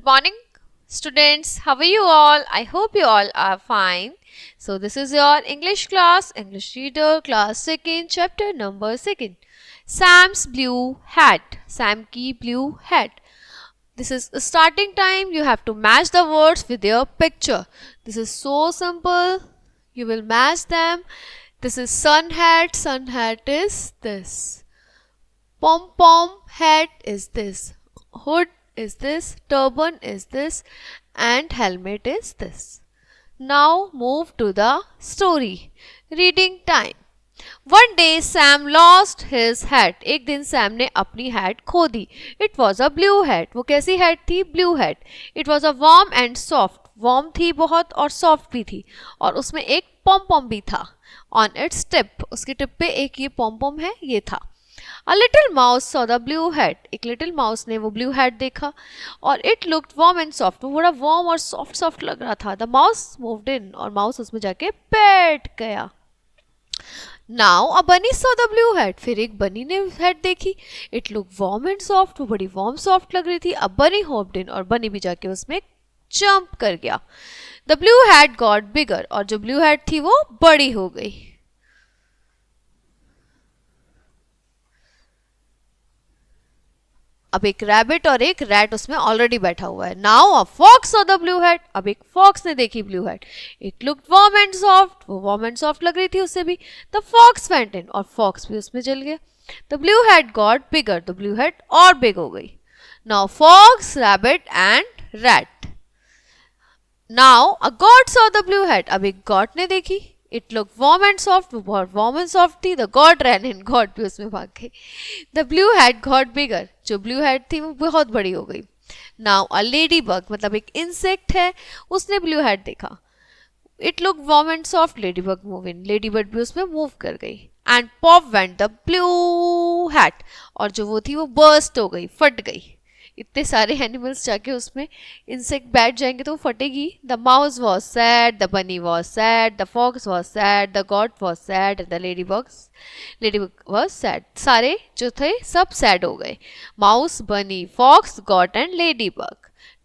Good morning, students. How are you all? I hope you all are fine. So, this is your English class, English reader, class 2nd, chapter number 2nd. Sam's blue hat. Sam ki blue hat. This is a starting time. You have to match the words with your picture. This is so simple. You will match them. This is sun hat. Sun hat is this. Pom pom hat is this. Hood is this, turban is this, and helmet is this. Now move to the story. Reading time. One day Sam lost his hat. एक दिन Sam ने अपनी hat खो दी. It was a blue hat. वो कैसी hat थी? Blue hat. It was a warm and soft. Warm थी बहुत और soft भी थी. और उसमें एक pom pom भी था. On its tip. उसकी टिप पे एक ये pom pom है, ये था. A little mouse saw the blue hat. एक little mouse ने वो blue hat देखा और it looked warm and soft. वो बड़ा warm और soft लग रहा था. The mouse moved in और mouse उसमें जाके बैठ गया. Now a bunny saw the blue hat. फिर एक bunny ने hat देखी. It looked warm and soft. वो बड़ी warm soft लग रही थी. A bunny hopped in और bunny भी जाके उसमें jump कर गया. The blue hat got bigger और जो blue hat थी वो बड़ी हो गई. अब एक रैबिट और एक रैट उसमें ऑलरेडी बैठा हुआ है. Now a fox saw the blue hat. अब एक फॉक्स ने देखी blue hat. It looked warm and soft. वो वार्म एंड सॉफ्ट लग रही थी उससे भी. द फॉक्स वेंट इन और फॉक्स भी उसमें चल गया. The blue hat got bigger. The blue hat और बिग हो गई. Now fox, rabbit and rat. Now a goat saw the blue hat. अब एक गॉट ने देखी. It look warm and soft. वो बहुत वार्म एंड सॉफ्ट थी. The goat ran in. Goat भी उसमें भाग गई. The blue hat got bigger. जो ब्लू हैट थी वो बहुत बड़ी हो गई. नाउ अ लेडी बग मतलब एक इंसेक्ट है, उसने ब्लू हैट देखा. It look warm and soft. Lady bug move in. Lady bug भी उसमें मूव कर गई. And pop went the blue hat. और जो वो थी वो बर्स्ट हो गई, फट गई. इतने सारे एनिमल्स जाके उसमें इंसेक्ट बैठ जाएंगे तो वो फटेगी. The mouse was sad. The bunny was sad. The fox was sad. The goat was sad. The ladybug was sad. सारे जो थे सब सैड हो गए. Mouse, bunny, fox, goat and ladybug.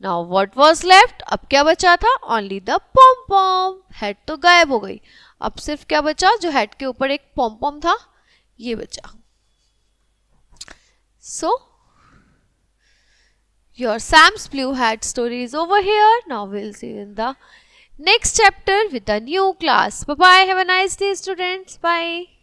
Now what was left. अब क्या बचा था? Only the pom pom. Head तो गायब हो गई. अब सिर्फ क्या बचा? जो हेड के ऊपर एक पॉम पॉम था, ये बचा. सो your Sam's Blue Hat story is over here. Now we'll see you in the next chapter with a new class. Bye bye. Have a nice day, students. Bye.